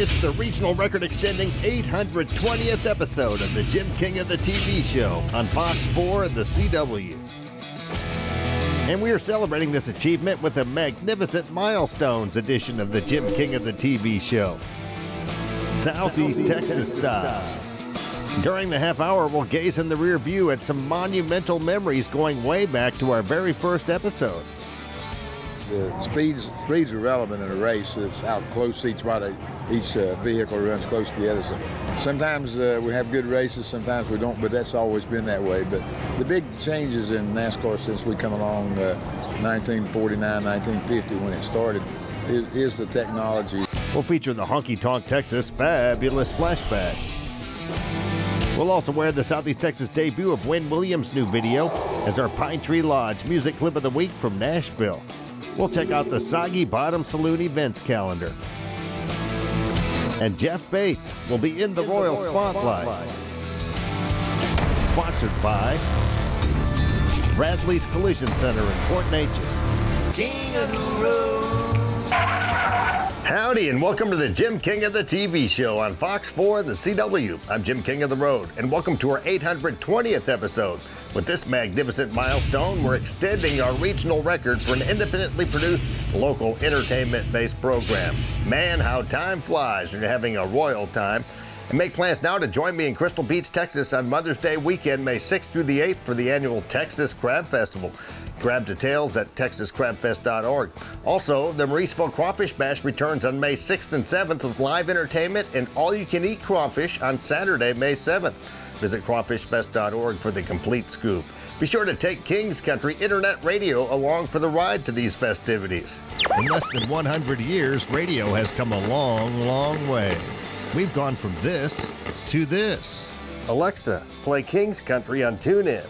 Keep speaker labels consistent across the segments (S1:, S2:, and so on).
S1: It's the regional record extending 820th episode of the Jim King of the TV show on Fox 4 and the CW. And we are celebrating this achievement with a magnificent milestones edition of the Jim King of the TV show. Southeast Texas style. During the half hour, we'll gaze in the rear view at some monumental memories going way back to our very first episode.
S2: The speeds are relevant in a race. It's how close each vehicle runs close together. So sometimes we have good races, sometimes we don't, but that's always been that way. But the big changes in NASCAR since we come along 1949, 1950 when it started is the technology.
S1: We'll feature the Honky Tonk Texas Fabulous Flashback. We'll also wear the Southeast Texas debut of Wynn Williams' new video as our Pine Tree Lodge music clip of the week from Nashville. We'll check out the Soggy Bottom Saloon events calendar. And Jeff Bates will be in the Royal Spotlight. Sponsored by Bradley's Collision Center in Port Neches.
S3: King of the Road.
S1: Howdy, and welcome to the Jim King of the TV show on Fox 4 and the CW. I'm Jim King of the Road, and welcome to our 820th episode. With this magnificent milestone, we're extending our regional record for an independently produced, local entertainment-based program. Man, how time flies when you're having a royal time. And make plans now to join me in Crystal Beach, Texas on Mother's Day weekend, May 6th through the 8th for the annual Texas Crab Festival. Grab details at texascrabfest.org. Also, the Mauriceville Crawfish Bash returns on May 6th and 7th with live entertainment and all-you-can-eat crawfish on Saturday, May 7th. Visit crawfishfest.org for the complete scoop. Be sure to take King's Country Internet Radio along for the ride to these festivities. In less than 100 years, radio has come a long, long way. We've gone from this to this. Alexa, play King's Country on TuneIn.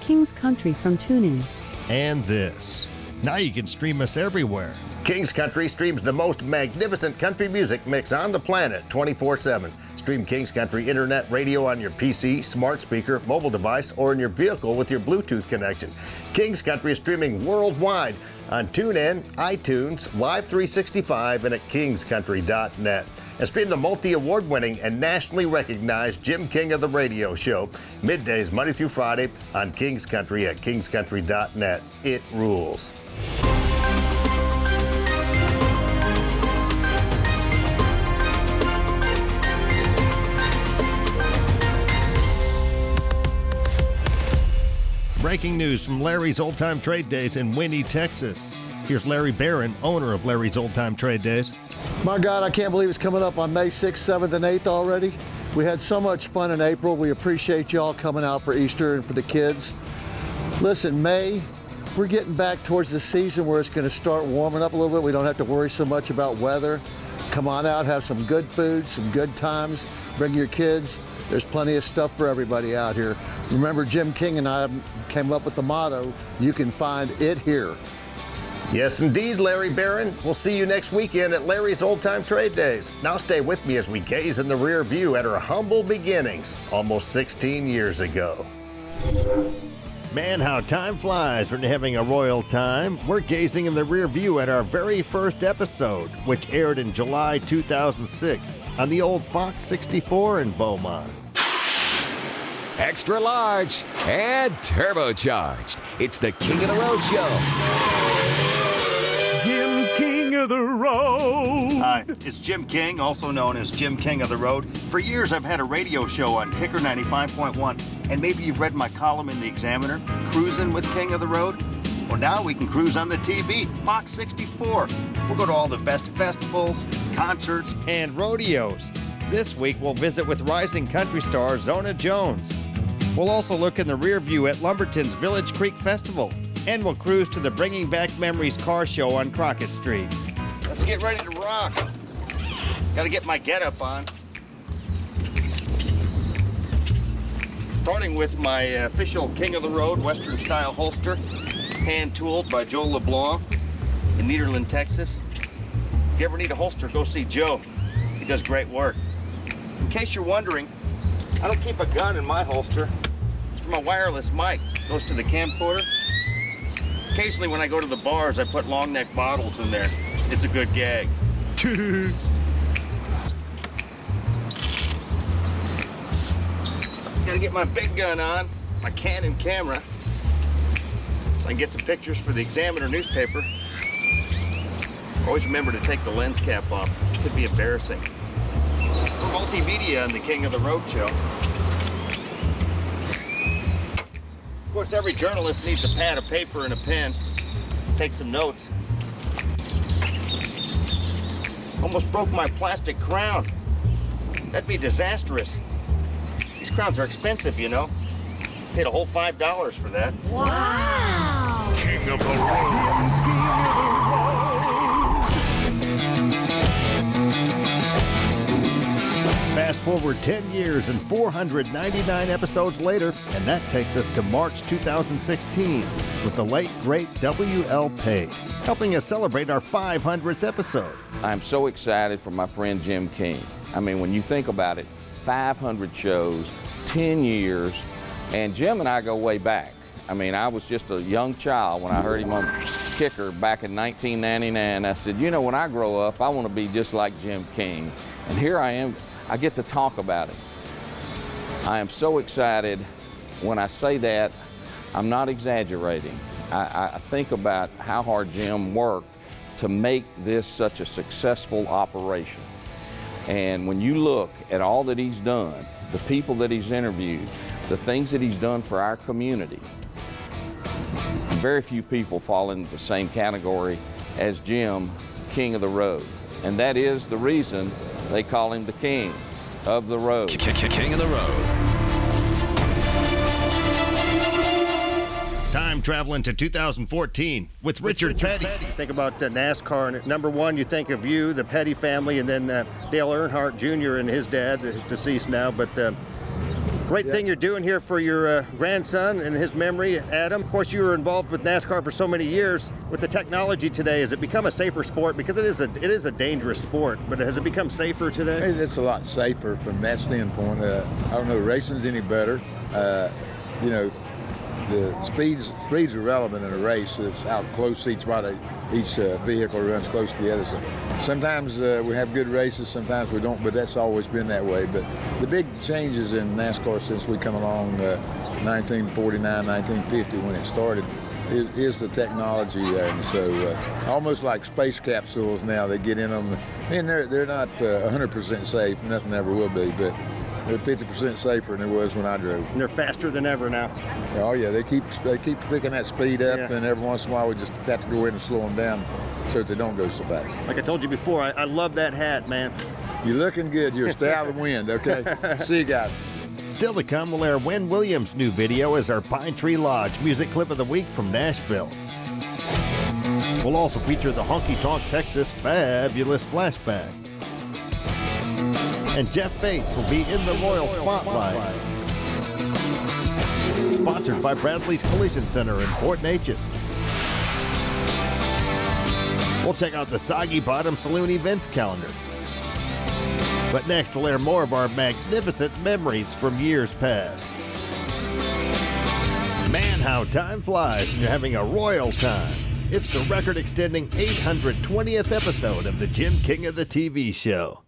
S4: King's Country from TuneIn.
S1: And this. Now you can stream us everywhere. King's Country streams the most magnificent country music mix on the planet 24/7. Stream King's Country Internet Radio on your PC, smart speaker, mobile device, or in your vehicle with your Bluetooth connection. King's Country is streaming worldwide on TuneIn, iTunes, Live 365, and at kingscountry.net. And stream the multi-award-winning and nationally recognized Jim King of the Radio show, middays Monday through Friday on King's Country at kingscountry.net. It rules. Breaking news from Larry's Old Time Trade Days in Winnie, Texas. Here's Larry Barron, owner of Larry's Old Time Trade Days.
S5: My God, I can't believe it's coming up on May 6th, 7th, and 8th already. We had so much fun in April. We appreciate y'all coming out for Easter and for the kids. Listen, May, we're getting back towards the season where it's going to start warming up a little bit. We don't have to worry so much about weather. Come on out, have some good food, some good times. Bring your kids. There's plenty of stuff for everybody out here. Remember, Jim King and I came up with the motto, you can find it here.
S1: Yes, indeed, Larry Barron. We'll see you next weekend at Larry's Old Time Trade Days. Now stay with me as we gaze in the rear view at our humble beginnings almost 16 years ago. Man, how time flies when you're having a royal time. We're gazing in the rear view at our very first episode, which aired in July 2006 on the old Fox 64 in Beaumont.
S6: Extra large and turbocharged. It's the King of the Road Show.
S3: Jim King of the Road.
S7: Hi, it's Jim King, also known as Jim King of the Road. For years, I've had a radio show on Kicker 95.1, and maybe you've read my column in the Examiner, Cruising with King of the Road. Well, now we can cruise on the TV, Fox 64. We'll go to all the best festivals, concerts,
S1: and rodeos. This week, we'll visit with rising country star Zona Jones. We'll also look in the rear view at Lumberton's Village Creek Festival, and we'll cruise to the Bringing Back Memories car show on Crockett Street.
S7: Let's get ready to rock. Gotta get my getup on. Starting with my official King of the Road Western style holster, hand-tooled by Joe LeBlanc in Nederland, Texas. If you ever need a holster, go see Joe. He does great work. In case you're wondering, I don't keep a gun in my holster. It's for my wireless mic. Goes to the camcorder. Occasionally when I go to the bars, I put long neck bottles in there. It's a good gag. Gotta get my big gun on, my Canon camera, so I can get some pictures for the Examiner newspaper. Always remember to take the lens cap off. It could be embarrassing. We're multimedia on the King of the Road show. Of course, every journalist needs a pad of paper and a pen. Take some notes. Almost broke my plastic crown. That'd be disastrous. These crowns are expensive, you know. Paid a whole $5 for that.
S3: Wow! King of the Road.
S1: Fast forward 10 years and 499 episodes later, and that takes us to March 2016 with the late, great W.L. Page, helping us celebrate our 500th episode.
S8: I'm so excited for my friend Jim King. I mean, when you think about it, 500 shows, 10 years, and Jim and I go way back. I mean, I was just a young child when I heard him on Kicker back in 1999. I said, you know, when I grow up, I want to be just like Jim King. And here I am. I get to talk about it. I am so excited. When I say that, I'm not exaggerating. I think about how hard Jim worked to make this such a successful operation. And when you look at all that he's done, the people that he's interviewed, the things that he's done for our community, very few people fall into the same category as Jim, King of the Road. And that is the reason they call him the King of the Road.
S6: King of the Road.
S1: Time traveling to 2014 with Richard Petty. Think about NASCAR, and number one, you think of you, the Petty family, and then Dale Earnhardt Jr. and his dad, who's deceased now, but great thing you're doing here for your grandson and his memory, Adam. Of course, you were involved with NASCAR for so many years. With the technology today, has it become a safer sport? Because it is a dangerous sport, but has it become safer today?
S2: It's a lot safer from that standpoint. I don't know, racing's any better. You know, the speeds are relevant in a race. It's how close each vehicle runs close to the other. So sometimes we have good races, sometimes we don't, but that's always been that way. But the big changes in NASCAR since we come along 1949, 1950 when it started is the technology. And so almost like space capsules now, they get in them. And they're not 100% safe, nothing ever will be, but they're 50% safer than it was when I drove.
S1: And they're faster than ever now.
S2: Oh yeah, they keep picking that speed up,
S1: Yeah.
S2: and every once in a while we just have to go in and slow them down so that they don't go so fast.
S1: Like I told you before, I love that hat, man.
S2: You're looking good. You're stay out of the wind, okay? See you guys.
S1: Still to come, we'll air Wynn Williams' new video as our Pine Tree Lodge music clip of the week from Nashville. We'll also feature the Honky Tonk Texas Fabulous Flashback. And Jeff Bates will be in the Royal Spotlight. Sponsored by Bradley's Collision Center in Port Neches. We'll check out the Soggy Bottom Saloon events calendar. But next, we'll air more of our magnificent memories from years past. Man, how time flies when you're having a royal time. It's the record-extending 820th episode of the Jim King of the TV show.